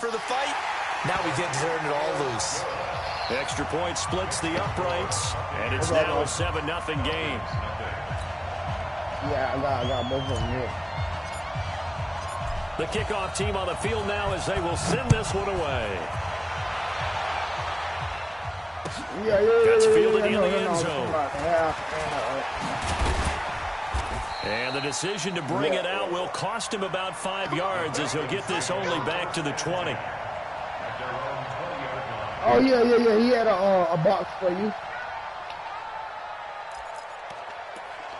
for the fight. Now we get to turn it all loose. Extra point splits the uprights, and it's now a 7-0 game. Yeah, I got both of them here. The kickoff team on the field now as they will send this one away. Gets fielded in the end zone. And the decision to bring it out will cost him about 5 yards as he'll get this only back to the 20. Oh, yeah. He had a box for you.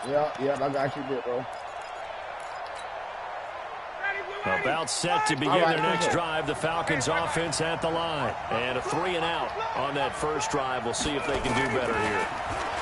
Yeah, I got you good, bro. About set to begin their next drive. The Falcons offense at the line. And a 3 and out on that first drive. We'll see if they can do better here.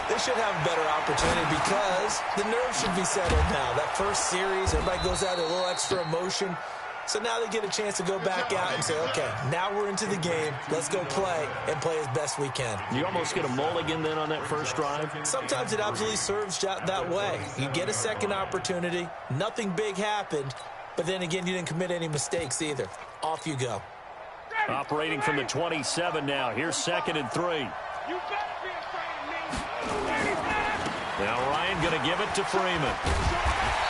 They should have a better opportunity because the nerves should be settled now. That first series, everybody goes out with a little extra emotion. So now they get a chance to go back out and say, okay, now we're into the game. Let's go play and play as best we can. You almost get a mulligan then on that first drive? Sometimes it absolutely serves that way. You get a second opportunity. Nothing big happened. But then again, you didn't commit any mistakes either. Off you go. Operating from the 27 now. Here's 2nd and 3. Now Ryan going to give it to Freeman.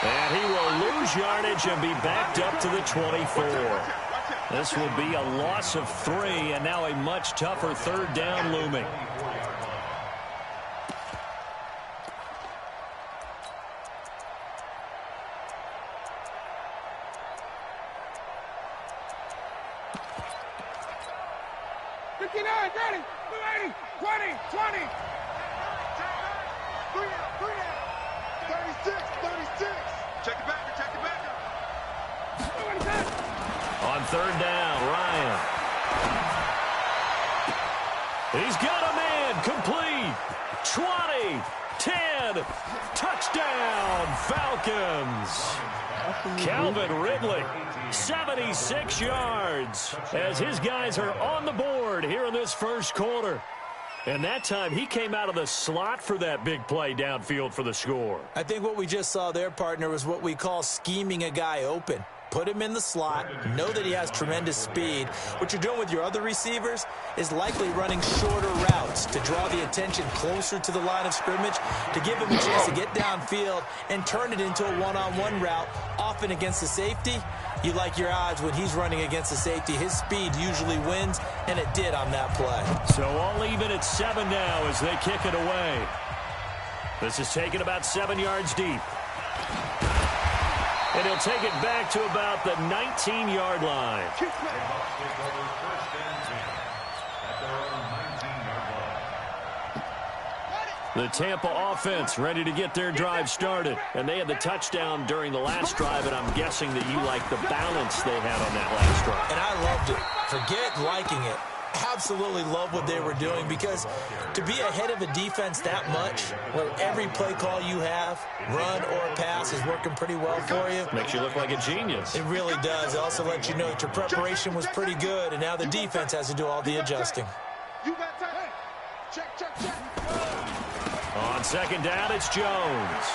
And he will lose yardage and be backed up to the 24. This will be a loss of 3, and now a much tougher 3rd down looming. On 3rd down, Ryan. He's got a man complete. 20, 10, touchdown, Falcons. Calvin Ridley, 76 yards, as his guys are on the board here in this first quarter. And that time, he came out of the slot for that big play downfield for the score. I think what we just saw there, partner, was what we call scheming a guy open. Put him in the slot, know that he has tremendous speed. What you're doing with your other receivers is likely running shorter routes to draw the attention closer to the line of scrimmage, to give him a chance to get downfield and turn it into a one-on-one route, often against the safety. You like your odds when he's running against the safety. His speed usually wins, and it did on that play. So all even at 7 now as they kick it away. This is taken about 7 yards deep. And he'll take it back to about the 19-yard line. The Tampa offense ready to get their drive started. And they had the touchdown during the last drive, and I'm guessing that you like the balance they had on that last drive. And I loved it. Forget liking it. Absolutely love what they were doing, because to be ahead of a defense that much, where every play call you have, run or pass, is working pretty well for you. Makes you look like a genius. It really does. It also lets you know that your preparation was pretty good, and now the defense has to do all the adjusting. On 2nd down, it's Jones.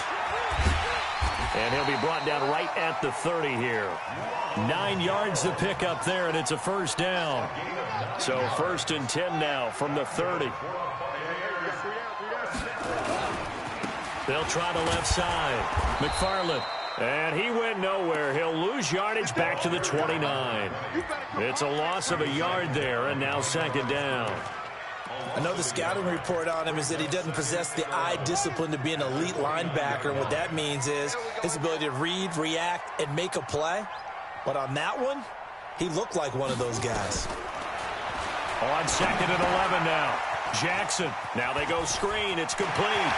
And he'll be brought down right at the 30 here. 9 yards to pick up there, and it's a 1st down. So 1st and 10 now from the 30. They'll try the left side. McFarland. And he went nowhere. He'll lose yardage back to the 29. It's a loss of a yard there, and now 2nd down. I know the scouting report on him is that he doesn't possess the eye discipline to be an elite linebacker. And what that means is his ability to read, react, and make a play. But on that one, he looked like one of those guys. On 2nd and 11 now. Jackson. Now they go screen. It's complete.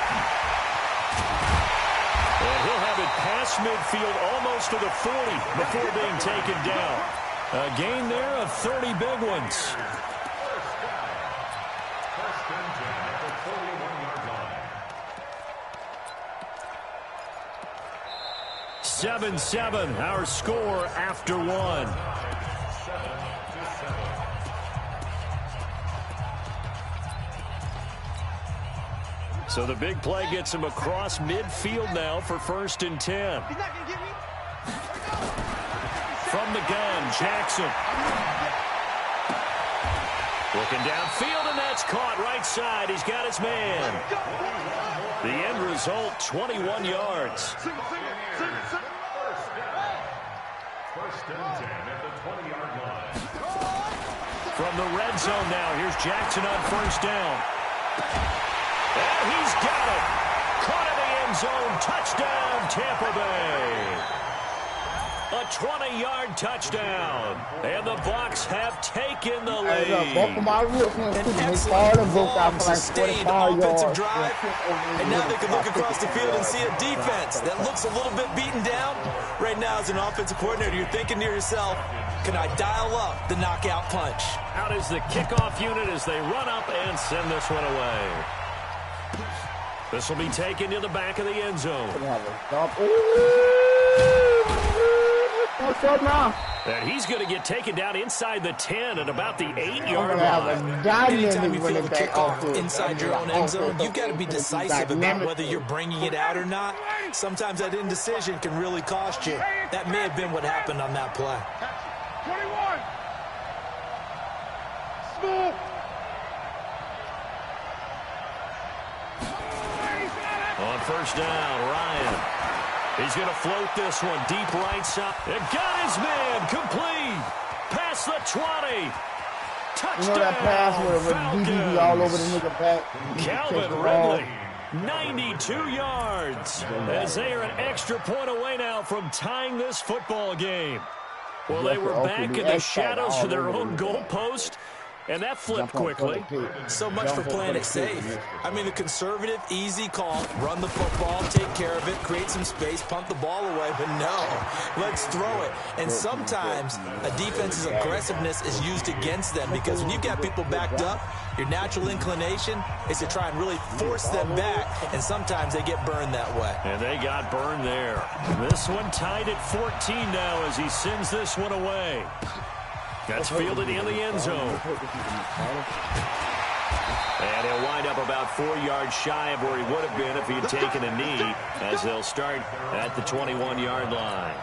And he'll have it past midfield almost to the 40 before being taken down. A gain there of 30 big ones. 7-7, our score after 1. So the big play gets him across midfield now for 1st and 10. From the gun, Jackson. Looking downfield, and that's caught right side. He's got his man. The end result, 21 yards. First and 10 at the 20-yard line. From the red zone now, here's Jackson on first down. And he's got it. Caught in the end zone. Touchdown, Tampa Bay. A 20-yard touchdown. And the Bucs have taken the lead. An excellent, long, sustained offensive drive. And now they can look across the field and see a defense that looks a little bit beaten down. Right now, as an offensive coordinator, you're thinking to yourself, can I dial up the knockout punch? Out is the kickoff unit as they run up and send this one away. This will be taken to the back of the end zone. And he's going to get taken down inside the 10 at about the 8-yard line. Anytime you feel the kickoff inside your own end zone, you've got to be decisive about whether you're bringing it out or not. Sometimes that indecision can really cost you. That may have been what happened on that play. 21. Smooth. On first down, Ryan. He's going to float this one deep right side. And got his man complete. Past the 20. Touchdown, You know that pass where DDD all over the nigga back? Calvin Ridley, 92 yards. As they are an extra point away now from tying this football game. Well, they were back in the shadows of their own goalpost. And that flipped quickly. So much for playing it safe. I mean, the conservative, easy call, run the football, take care of it, create some space, punt the ball away. But no, let's throw it. And sometimes a defense's aggressiveness is used against them because when you've got people backed up, your natural inclination is to try and really force them back. And sometimes they get burned that way. And they got burned there. This one tied at 14 now as he sends this one away. That's fielded in the end zone. And he'll wind up about 4 yards shy of where he would have been if he had taken a knee, as they'll start at the 21-yard line.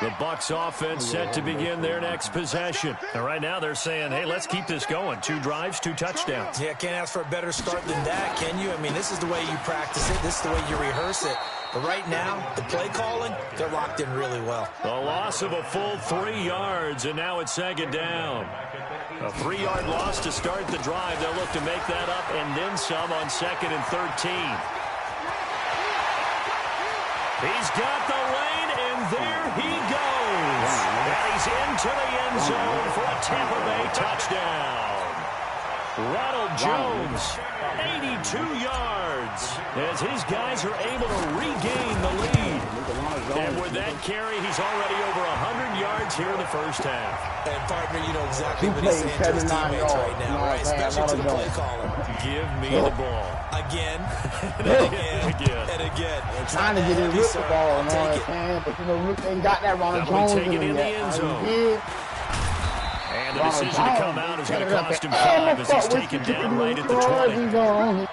The Bucs offense set to begin their next possession. And right now they're saying, hey, let's keep this going. 2 drives, 2 touchdowns. Yeah, can't ask for a better start than that, can you? I mean, this is the way you practice it. This is the way you rehearse it. But right now, the play calling, they're locked in really well. A loss of a full 3 yards, and now it's second down. A 3-yard loss to start the drive. They'll look to make that up and then some on 2nd and 13. He's got the lane, and there he goes. And he's into the end zone for a Tampa Bay touchdown. Ronald Jones, 82 yards, as his guys are able to regain the lead. And with that carry, he's already over 100 yards here in the first half. And, partner, you know exactly what he's saying to his teammates right now, right? Especially to the play caller. Give me the ball. Again, and again, and again. Trying to get in with the ball and all that, man. But, you know, Rick ain't got that Ronald Jones in the end zone. And the decision to come out is going to cost him 5 as he's taken down right at the 20.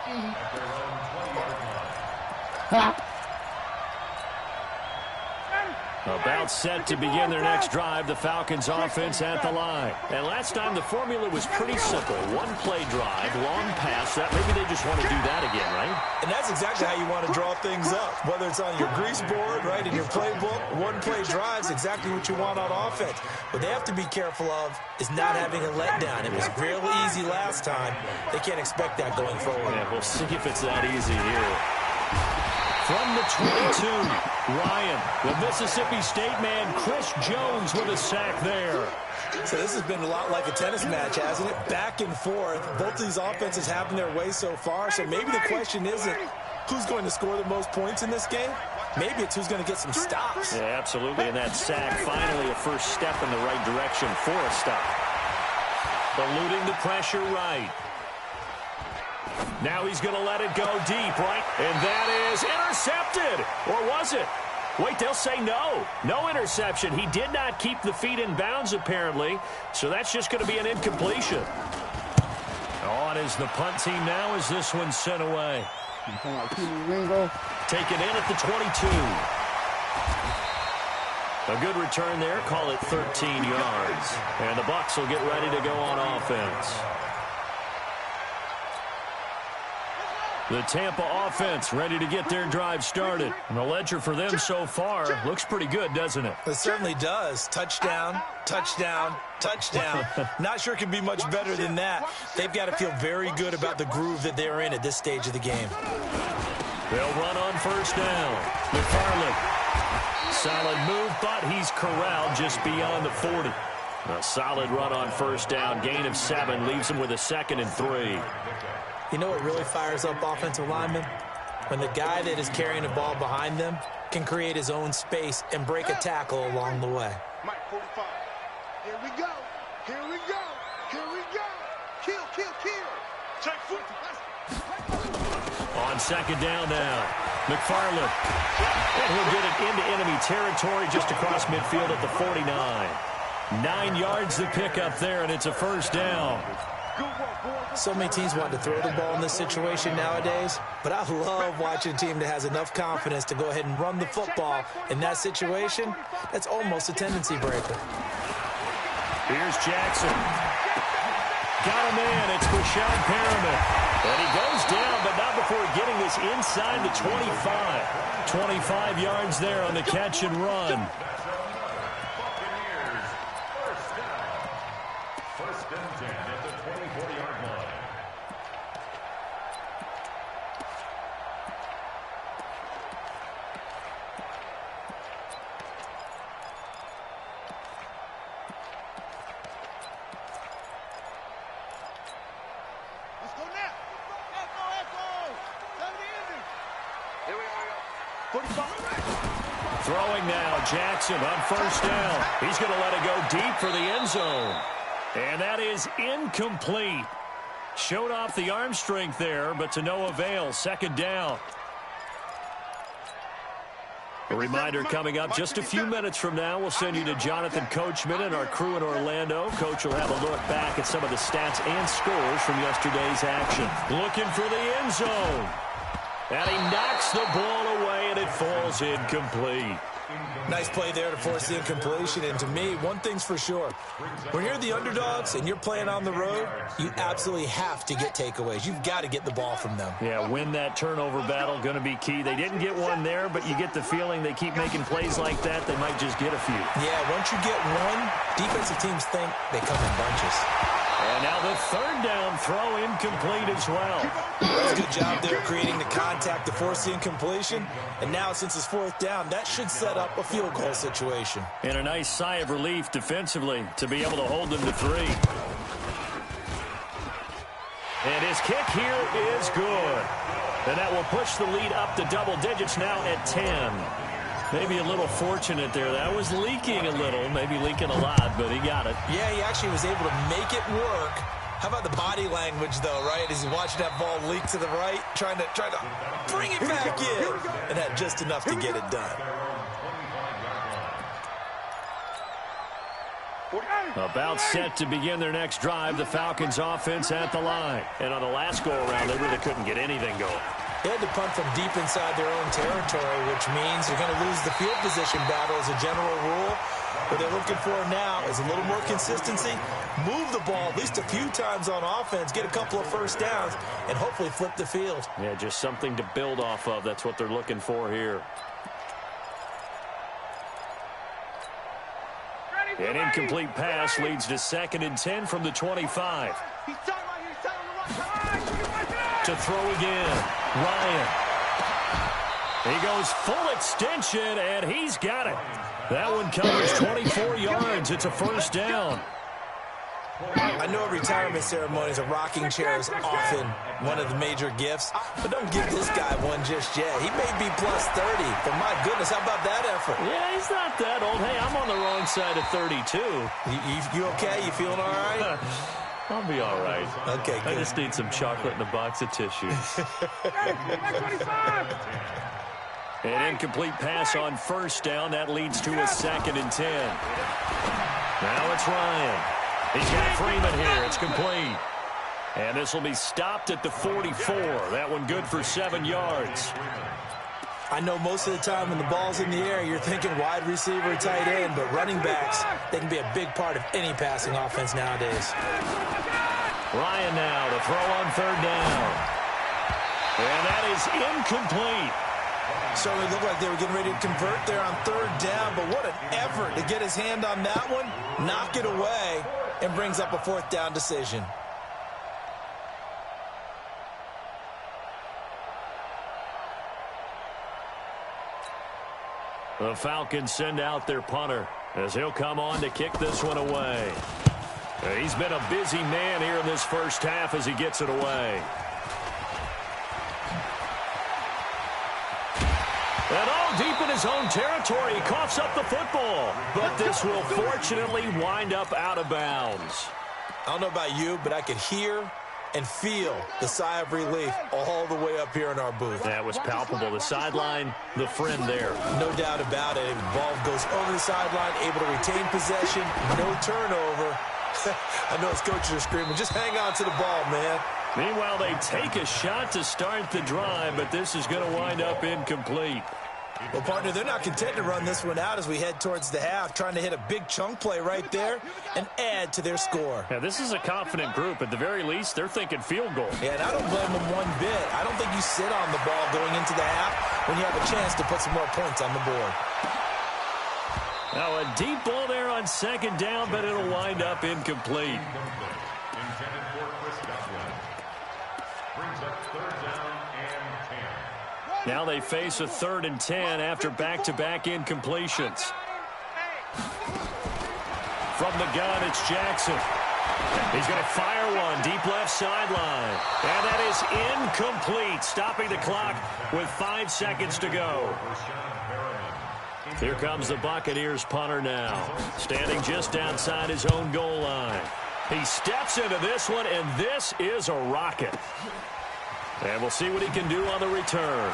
About set to begin their next drive, the Falcons offense at the line. And last time the formula was pretty simple. 1-play drive, long pass. Maybe they just want to do that again, right? And that's exactly how you want to draw things up. Whether it's on your grease board, right, in your playbook, 1-play drive is exactly what you want on offense. What they have to be careful of is not having a letdown. It was real easy last time. They can't expect that going forward. Yeah, we'll see if it's that easy here. From the 22, Ryan, the Mississippi State man, Chris Jones with a sack there. So this has been a lot like a tennis match, hasn't it? Back and forth. Both of these offenses having their way so far. So maybe the question isn't who's going to score the most points in this game. Maybe it's who's going to get some stops. Yeah, absolutely. And that sack, finally a first step in the right direction for a stop. Eluding the pressure right. Now he's going to let it go deep, right? And that is intercepted. Or was it? Wait, they'll say no. No interception. He did not keep the feet in bounds, apparently. So that's just going to be an incompletion. On is the punt team now as this one's sent away. Taken in at the 22. A good return there. Call it 13 yards. And the Bucs will get ready to go on offense. The Tampa offense ready to get their drive started. And the ledger for them so far looks pretty good, doesn't it? It certainly does. Touchdown, touchdown, touchdown. Not sure it can be much better than that. They've got to feel very good about the groove that they're in at this stage of the game. They'll run on first down. McFarland. Solid move, but he's corralled just beyond the 40. A solid run on first down. Gain of 7 leaves him with a 2nd and 3. You know what really fires up offensive linemen? When the guy that is carrying the ball behind them can create his own space and break a tackle along the way. Mike 45. Here we go. Here we go. Here we go. Kill, kill, kill. Check foot. On second down now. McFarland. And he'll get it into enemy territory just across midfield at the 49. 9 yards to pick up there, and it's a first down. So many teams want to throw the ball in this situation nowadays, but I love watching a team that has enough confidence to go ahead and run the football in that situation. That's almost a tendency breaker. Here's Jackson. Got a man. It's Brashad Perriman. And he goes down, but not before getting this inside the 25. 25 yards there on the catch and run. First and 10 at the 24-yard line. Let's go now. Echo, echo. Come to the ending. Here we are. 45. Throwing now, Jackson on first down. He's going to let it go deep for the end zone. And that is incomplete. Showed off the arm strength there, but to no avail. Second down. A reminder coming up just a few minutes from now. We'll send you to Jonathan Coachman and our crew in Orlando. Coach will have a look back at some of the stats and scores from yesterday's action. Looking for the end zone. And he knocks the ball away, and it falls incomplete. Nice play there to force the incompletion. And to me, one thing's for sure. When you're the underdogs and you're playing on the road, you absolutely have to get takeaways. You've got to get the ball from them. Yeah, win that turnover battle, going to be key. They didn't get one there, but you get the feeling they keep making plays like that, they might just get a few. Yeah, once you get one, defensive teams think they come in bunches. And now the third down throw incomplete as well. That's a good job there creating the contact to force the incompletion. And now since it's fourth down, that should set up a field goal situation. And a nice sigh of relief defensively to be able to hold them to 3. And his kick here is good. And that will push the lead up to double digits now at 10. Maybe a little fortunate there. That was leaking a little, maybe leaking a lot, but he got it. Yeah, he actually was able to make it work. How about the body language, though, right? As he's watching that ball leak to the right, trying to bring it back in, and had just enough to get it done. About set to begin their next drive, the Falcons offense at the line. And on the last go-around, they really couldn't get anything going. They had to punt from deep inside their own territory, which means they're going to lose the field position battle as a general rule. What they're looking for now is a little more consistency, move the ball at least a few times on offense, get a couple of first downs, and hopefully flip the field. Yeah, just something to build off of. That's what they're looking for here. An incomplete pass leads to 2nd and 10 from the 25. To throw again, Ryan. He goes full extension, and he's got it. That one covers 24 yards. It's a first down. I know retirement ceremonies, a rocking chair is often one of the major gifts, but don't give this guy one just yet. He may be plus 30, but my goodness, how about that effort? Yeah, he's not that old. Hey, I'm on the wrong side of 32. You okay? You feeling all right? I'll be all right. Okay, good. I just need some chocolate and a box of tissues. An incomplete pass on first down. That leads to a 2nd and 10. Now it's Ryan. He's got Freeman here. It's complete. And this will be stopped at the 44. That one good for 7 yards. I know most of the time when the ball's in the air, you're thinking wide receiver, tight end, but running backs, they can be a big part of any passing offense nowadays. Ryan now to throw on third down. And that is incomplete. Certainly looked like they were getting ready to convert there on third down, but what an effort to get his hand on that one, knock it away, and brings up a fourth down decision. The Falcons send out their punter as he'll come on to kick this one away. He's been a busy man here in this first half as he gets it away. And all deep in his own territory, he coughs up the football. But this will fortunately wind up out of bounds. I don't know about you, but I could hear and feel the sigh of relief all the way up here in our booth. That was palpable. The sideline, the friend there. No doubt about it. The ball goes over the sideline, able to retain possession, no turnover. I know his coaches are screaming, just hang on to the ball, man. Meanwhile, they take a shot to start the drive, but this is going to wind up incomplete. Well, partner, they're not content to run this one out as we head towards the half, trying to hit a big chunk play right there and add to their score. Yeah, this is a confident group. At the very least, they're thinking field goal. Yeah, and I don't blame them one bit. I don't think you sit on the ball going into the half when you have a chance to put some more points on the board. Now, a deep ball there on second down, but it'll wind up incomplete. Intended for Chris Godwin. Brings up third down and 10. Now they face a 3rd and 10 after back-to-back incompletions. From the gun, it's Jackson. He's going to fire one deep left sideline. And that is incomplete, stopping the clock with 5 seconds to go. Here comes the Buccaneers punter now, standing just outside his own goal line. He steps into this one, and this is a rocket. And we'll see what he can do on the return.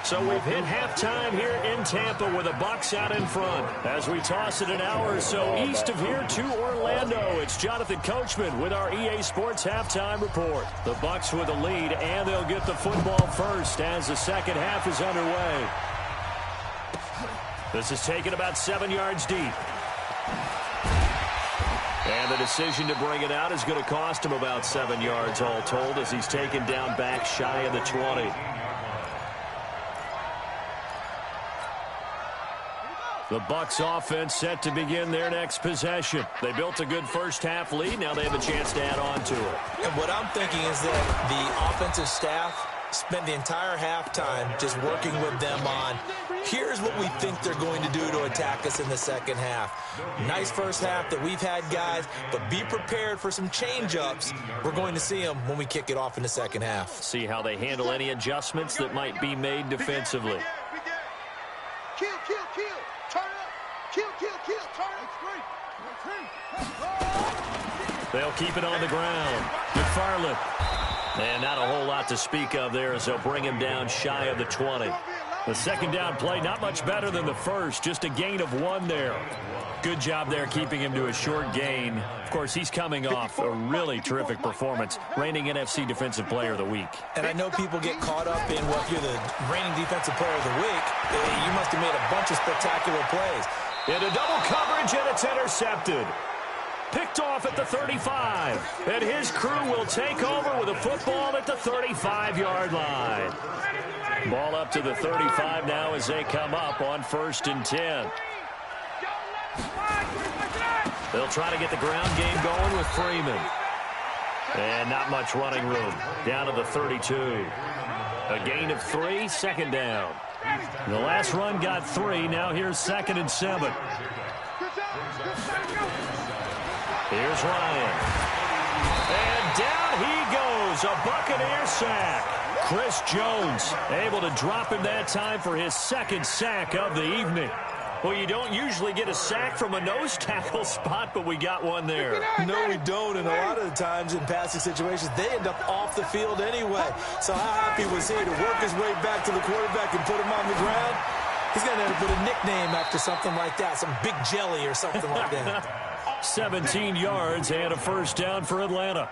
So we've hit halftime here in Tampa with the Bucs out in front. As we toss it an hour or so east of here to Orlando, it's Jonathan Coachman with our EA Sports Halftime Report. The Bucs with the lead, and they'll get the football first as the second half is underway. This is taken about 7 yards deep. And the decision to bring it out is going to cost him about 7 yards all told as he's taken down back shy of the 20. The Bucs offense set to begin their next possession. They built a good first half lead. Now they have a chance to add on to it. And what I'm thinking is that the offensive staff spent the entire halftime just working with them on, here's what we think they're going to do to attack us in the second half. Nice first half that we've had, guys, but be prepared for some change-ups. We're going to see them when we kick it off in the second half. See how they handle any adjustments that might be made defensively. Kill, kill, kill. Turn up. Kill, kill, kill. Turn up. They'll keep it on the ground. McFarland. And not a whole lot to speak of there as they'll bring him down shy of the 20. The second down play, not much better than the first. Just a gain of 1 there. Good job there keeping him to a short gain. Of course, he's coming off a really terrific performance, reigning NFC Defensive Player of the Week. And I know people get caught up in, well, if you're the reigning Defensive Player of the Week, you must have made a bunch of spectacular plays. Into double coverage, and it's intercepted. Picked off at the 35. And his crew will take over with a football at the 35-yard line. Ball up to the 35 now as they come up on 1st and 10. They'll try to get the ground game going with Freeman. And not much running room. Down to the 32. A gain of 3, second down. The last run got 3. Now here's 2nd and 7. Here's Ryan. And down he goes. A Buccaneer sack. Chris Jones able to drop him that time for his 2nd sack of the evening. Well, you don't usually get a sack from a nose tackle spot, but we got one there. No, we don't, and a lot of the times in passing situations, they end up off the field anyway. So how happy was he to work his way back to the quarterback and put him on the ground? He's going to have to put a nickname after something like that, some Big Jelly or something like that. 17 yards and a first down for Atlanta.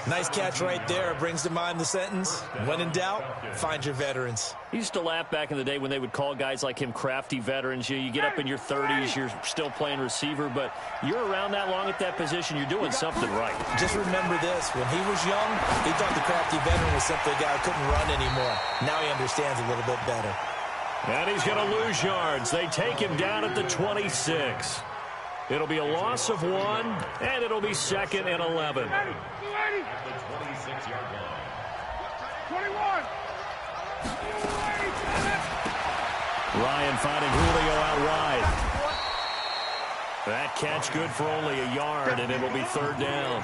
Nice catch right there. Brings to mind the sentence, when in doubt, find your veterans. He used to laugh back in the day when they would call guys like him crafty veterans. You get up in your 30s, you're still playing receiver, but you're around that long at that position, you're doing something right. Just remember this. When he was young, he thought the crafty veteran was simply a guy who couldn't run anymore. Now he understands a little bit better. And he's going to lose yards. They take him down at the 26. It'll be a loss of 1, and it'll be 2nd and 11. At the 26-yard line. 21. Ryan finding Julio out wide. That catch good for only a yard, and it'll be 3rd down.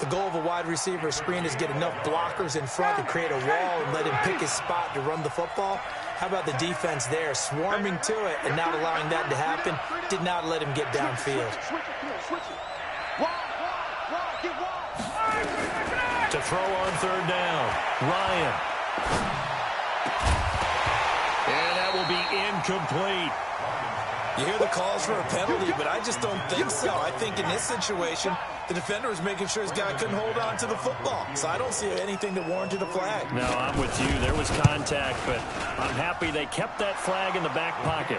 The goal of a wide receiver screen is get enough blockers in front to create a wall and let him pick his spot to run the football. How about the defense there, swarming to it and not allowing that to happen? Did not let him get downfield. To throw on 3rd down, Ryan. And that will be incomplete. You hear the calls for a penalty, but I just don't think so. I think in this situation, the defender was making sure his guy couldn't hold on to the football. So I don't see anything that warranted a flag. No, I'm with you. There was contact, but I'm happy they kept that flag in the back pocket.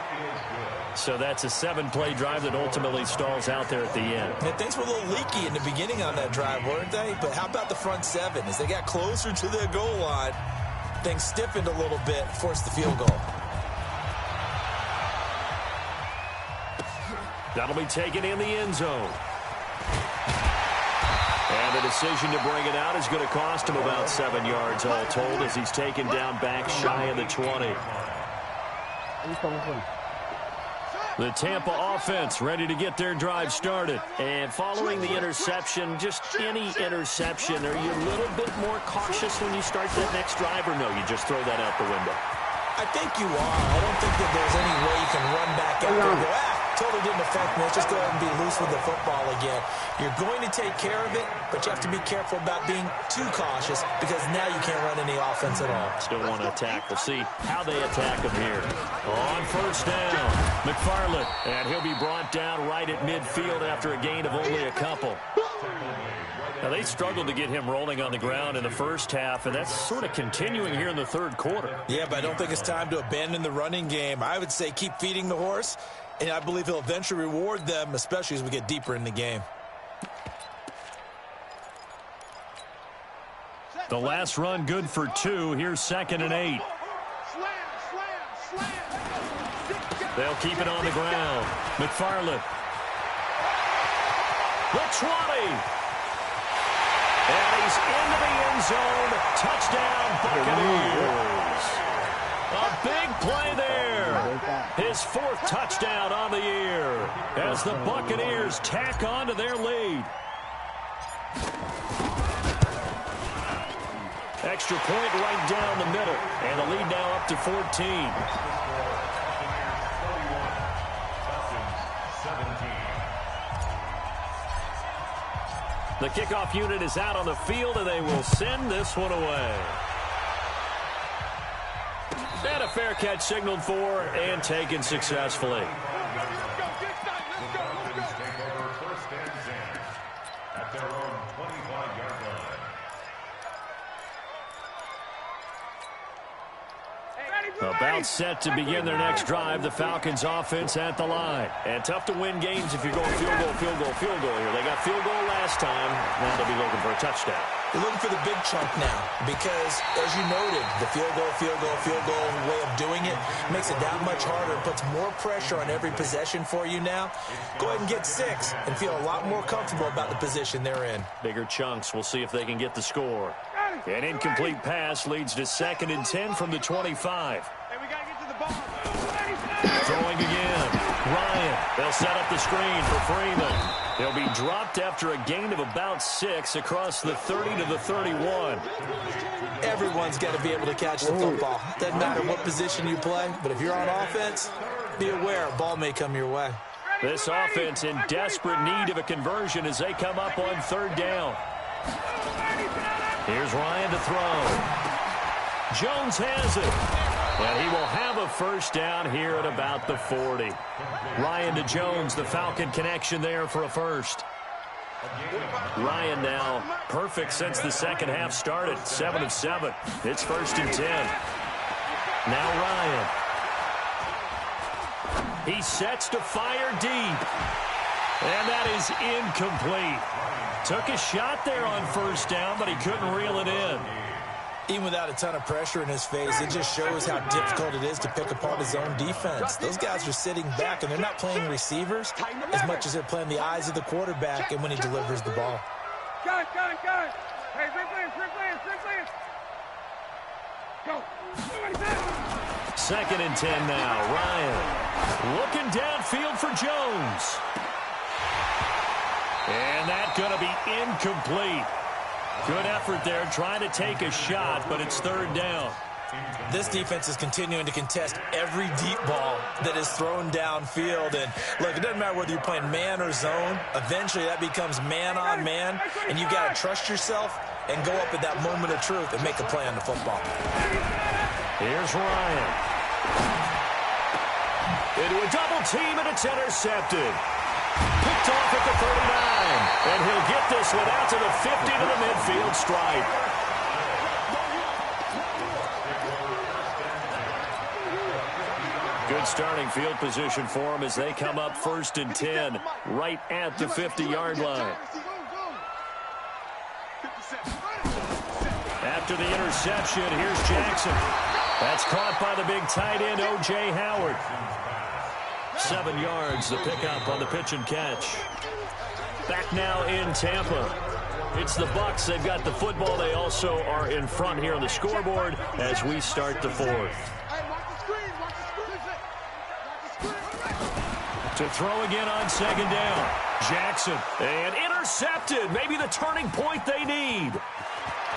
So that's a 7-play drive that ultimately stalls out there at the end. And things were a little leaky in the beginning on that drive, weren't they? But how about the front 7? As they got closer to their goal line, things stiffened a little bit, forced the field goal. That'll be taken in the end zone. And the decision to bring it out is going to cost him about 7 yards all told as he's taken down back shy of the 20. The Tampa offense ready to get their drive started. And following the interception, just any interception, are you a little bit more cautious when you start that next drive, or no, you just throw that out the window? I think you are. I don't think that there's any way you can run back out there and go, totally didn't affect me. Let's just go ahead and be loose with the football again. You're going to take care of it, but you have to be careful about being too cautious because now you can't run any offense at all. Still want to attack. We'll see how they attack him here. On 1st down, McFarland, and he'll be brought down right at midfield after a gain of only a couple. Now, they struggled to get him rolling on the ground in the first half, and that's sort of continuing here in the 3rd quarter. Yeah, but I don't think it's time to abandon the running game. I would say keep feeding the horse, and I believe he'll eventually reward them, especially as we get deeper in the game. The last run good for 2. Here's 2nd and 8. They'll keep it on the ground. McFarland. The 20. And he's into the end zone. Touchdown, Buccaneers. A big play there. His 4th touchdown on the year as the Buccaneers tack on to their lead. Extra point right down the middle. And the lead now up to 14. The kickoff unit is out on the field, and they will send this one away. And a fair catch signaled for and taken successfully. At their own 25-yard line. About set to begin their next drive. The Falcons offense at the line. And tough to win games if you're going field goal, field goal, field goal here. They got field goal last time. Now they'll be looking for a touchdown. They're looking for the big chunk now because, as you noted, the field goal way of doing it makes it that much harder. It puts more pressure on every possession for you now. Go ahead and get 6 and feel a lot more comfortable about the position they're in. Bigger chunks. We'll see if they can get the score. An incomplete pass leads to 2nd and 10 from the 25. Hey, we got to get to the ball. Throwing again. Ryan. They'll set up the screen for Freeman. He'll be dropped after a gain of about 6 across the 30 to the 31. Everyone's got to be able to catch the football. Doesn't matter what position you play, but if you're on offense, be aware a ball may come your way. This offense in desperate need of a conversion as they come up on 3rd down. Here's Ryan to throw. Jones has it. And he will have a 1st down here at about the 40. Ryan to Jones, the Falcon connection there for a 1st. Ryan now perfect since the second half started. 7 of 7. It's 1st and 10. Now Ryan. He sets to fire deep. And that is incomplete. Took a shot there on 1st down, but he couldn't reel it in. Even without a ton of pressure in his face, it just shows how difficult it is to pick apart his own defense. Those guys are sitting back, and they're not playing receivers as much as they're playing the eyes of the quarterback and when he delivers the ball. Gun. Hey, Rick, go. 2nd and 10 now. Ryan looking downfield for Jones. And that's going to be incomplete. Good effort there, trying to take a shot, but it's 3rd down. This defense is continuing to contest every deep ball that is thrown downfield. And, look, it doesn't matter whether you're playing man or zone. Eventually, that becomes man on man, and you've got to trust yourself and go up at that moment of truth and make a play on the football. Here's Ryan. Into a double team, and it's intercepted. Picked off at the 39, and he'll get this one out to the 50 to the midfield stripe. Good starting field position for him as they come up 1st and 10, right at the 50-yard line. After the interception, here's Jackson. That's caught by the big tight end, O.J. Howard. 7 yards, the pickup on the pitch and catch. Back now in Tampa. It's the Bucs. They've got the football. They also are in front here on the scoreboard as we start the 4th. To throw again on 2nd down. Jackson. And intercepted. Maybe the turning point they need.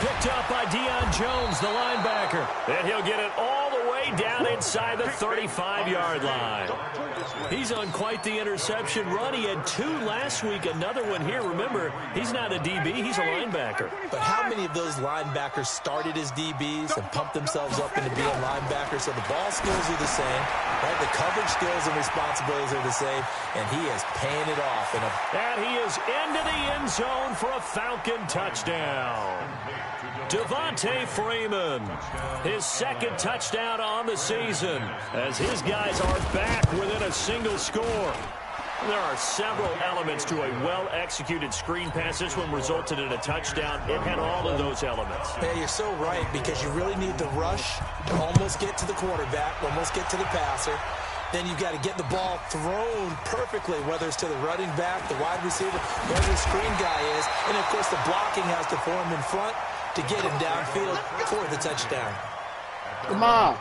Picked up by Deion Jones, the linebacker. And he'll get it all the way down inside the 35-yard line. He's on quite the interception run. He had 2 last week, another one here. Remember, he's not a DB, he's a linebacker. But how many of those linebackers started as DBs and pumped themselves up into being linebackers? So the ball skills are the same, right? The coverage skills and responsibilities are the same, and he is paying it off. And he is into the end zone for a Falcon touchdown. Devontae Freeman, his 2nd touchdown on the season, as his guys are back within a single score. There are several elements to a well-executed screen pass. This one resulted in a touchdown. It had all of those elements. Yeah, you're so right, because you really need the rush, almost get to the quarterback, almost get to the passer. Then you've got to get the ball thrown perfectly, whether it's to the running back, the wide receiver, wherever the screen guy is. And, of course, the blocking has to form in front to get him downfield for the touchdown. Come on.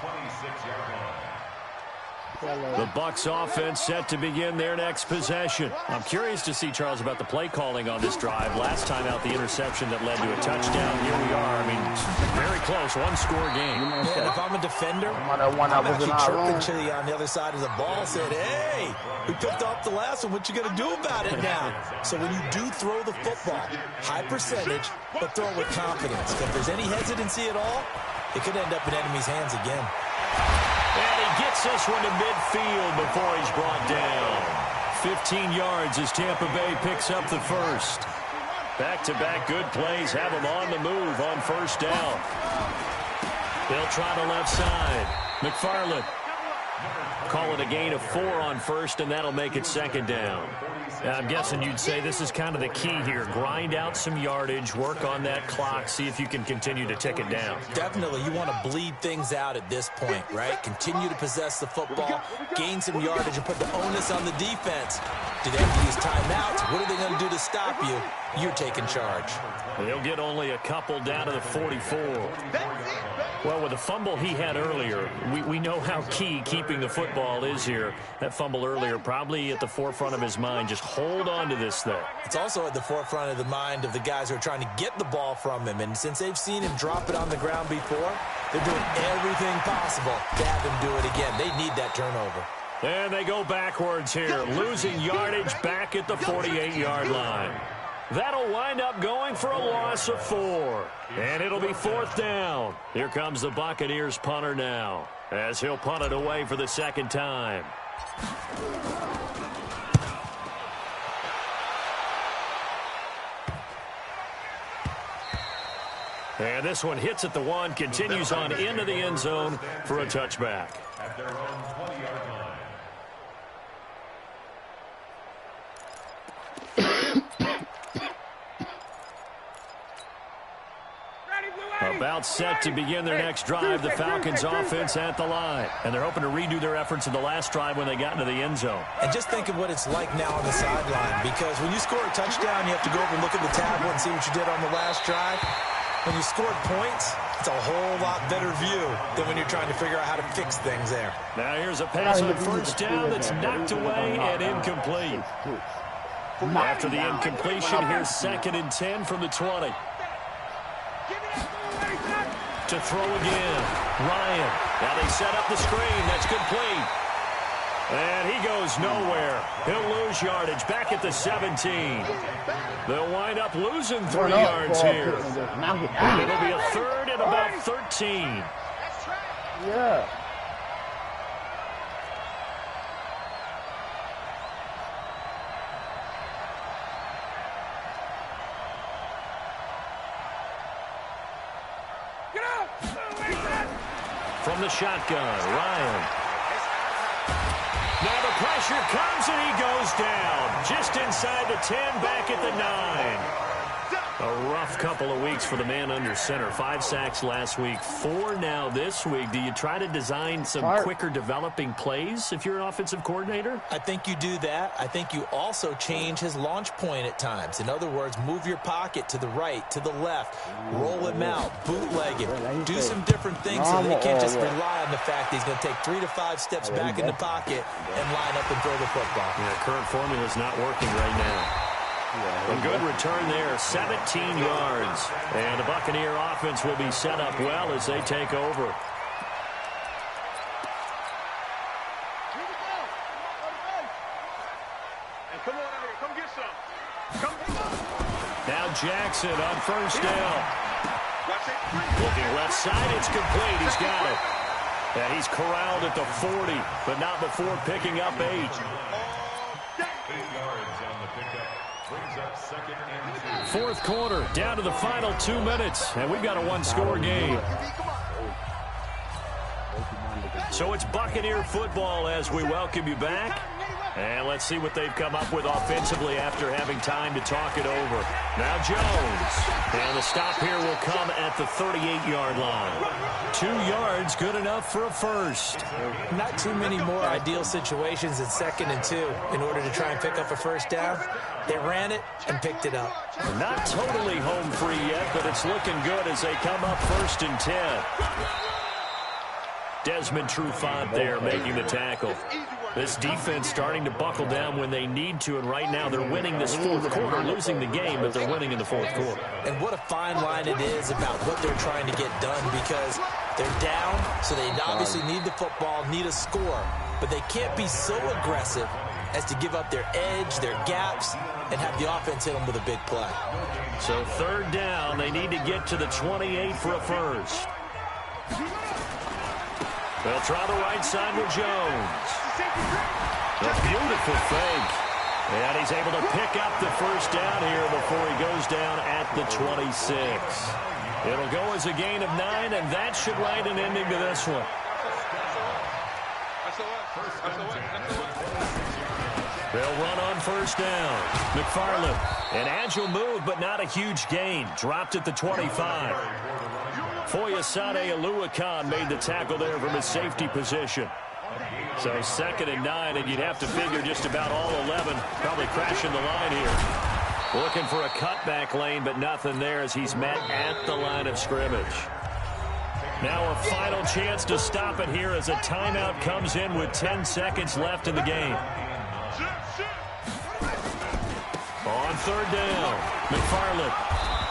The Bucs offense set to begin their next possession. I'm curious to see, Charles, about the play calling on this drive. Last time out, the interception that led to a touchdown. Here we are. I mean, very close, 1-score game. Man, if I'm a defender, I'm actually chirping to you on the other side of the ball, said, hey, we picked off the last one. What you going to do about it now? So when you do throw the football, high percentage, but throw it with confidence. If there's any hesitancy at all, it could end up in enemy's hands again. And he gets this one to midfield before he's brought down. 15 yards as Tampa Bay picks up the 1st. Back-to-back good plays have him on the move on 1st down. They'll try the left side. McFarland. Call it a gain of 4 on 1st, and that'll make it 2nd down. I'm guessing you'd say this is kind of the key here. Grind out some yardage, work on that clock, see if you can continue to tick it down. Definitely. You want to bleed things out at this point, right? Continue to possess the football, gain some yardage, and put the onus on the defense. Do they have to use timeouts? What are they going to do to stop you? You're taking charge. They'll get only a couple down to the 44. Well, with the fumble he had earlier, we know how key keeping the football is here. That fumble earlier probably at the forefront of his mind. Just hold on to this thing. It's also at the forefront of the mind of the guys who are trying to get the ball from him. And since they've seen him drop it on the ground before, they're doing everything possible to have him do it again. They need that turnover. And they go backwards here, losing yardage back at the 48-yard line. That'll wind up going for a loss of 4. And it'll be 4th down. Here comes the Buccaneers punter now, as he'll punt it away for the 2nd time. And this one hits at the 1, continues on into the end zone for a touchback. At their own 20-yard line. About set to begin their next drive, the Falcons offense at the line. And they're hoping to redo their efforts in the last drive when they got into the end zone. And just think of what it's like now on the sideline, because when you score a touchdown, you have to go over and look at the tablet and see what you did on the last drive. When you scored points, it's a whole lot better view than when you're trying to figure out how to fix things there. Now here's a pass on first down that's knocked away and incomplete. After the incompletion, here's 2nd and 10 from the 20. To throw again, Ryan. Now they set up the screen. That's complete. And he goes nowhere. He'll lose yardage back at the 17. They'll wind up losing 3 yards here. It'll be a 3rd and about 13. Yeah. From the shotgun, Ryan. Now the pressure comes and he goes down. Just inside the 10, back at the 9. A rough couple of weeks for the man under center. 5 sacks last week, 4 now this week. Do you try to design some quicker developing plays if you're an offensive coordinator? I think you do that. I think you also change his launch point at times. In other words, move your pocket to the right, to the left, roll him out, bootleg him, do some different things so that he can't just rely on the fact that he's going to take 3 to 5 steps back in the pocket and line up and throw the football. Yeah, current formula is not working right now. A good return there, 17 yards. And the Buccaneer offense will be set up well as they take over. Now Jackson on first down. Looking left side, it's complete. He's got it. And he's corralled at the 40, but not before picking up 8. 8 yards on the pickup. Brings up 2nd and 2. 4th quarter, down to the final 2 minutes, and we've got a 1-score game. So it's Buccaneer football as we welcome you back. And let's see what they've come up with offensively after having time to talk it over. Now Jones. And the stop here will come at the 38-yard line. 2 yards, good enough for a first. Not too many more ideal situations at 2nd and 2 in order to try and pick up a first down. They ran it and picked it up. Not totally home free yet, but it's looking good as they come up 1st and 10. Desmond Trufant there making the tackle. This defense starting to buckle down when they need to, and right now they're winning this 4th quarter, losing the game, but they're winning in the 4th quarter. And what a fine line it is about what they're trying to get done, because they're down, so they obviously need the football, need a score, but they can't be so aggressive as to give up their edge, their gaps, and have the offense hit them with a big play. So 3rd down, they need to get to the 28 for a first. They'll try the right side with Jones. A beautiful fake. And he's able to pick up the first down here before he goes down at the 26. It'll go as a gain of 9, and that should light an ending to this one. They'll run on first down. McFarland, an agile move, but not a huge gain. Dropped at the 25. Foyesade Aluakan made the tackle there from his safety position. So 2nd and 9, and you'd have to figure just about all 11 probably crashing the line here. Looking for a cutback lane, but nothing there as he's met at the line of scrimmage. Now a final chance to stop it here as a timeout comes in with 10 seconds left in the game. On 3rd down, McFarland.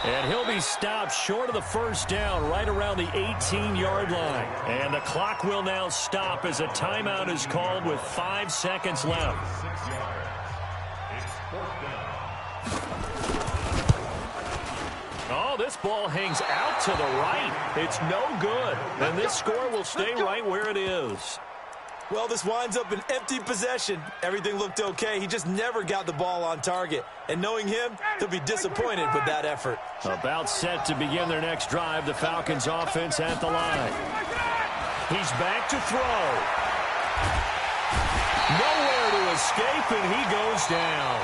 And he'll be stopped short of the first down right around the 18-yard line. And the clock will now stop as a timeout is called with 5 seconds left. Oh, this ball hangs out to the right. It's no good. And this score will stay right where it is. Well, this winds up an empty possession. Everything looked okay. He just never got the ball on target. And knowing him, he'll be disappointed with that effort. About set to begin their next drive. The Falcons offense at the line. He's back to throw. Nowhere to escape, and he goes down.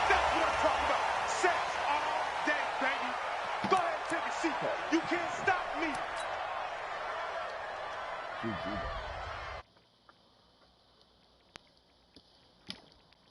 That's what I'm talking about. Sacks all day, baby. Go ahead and take a seat. You can't stop me.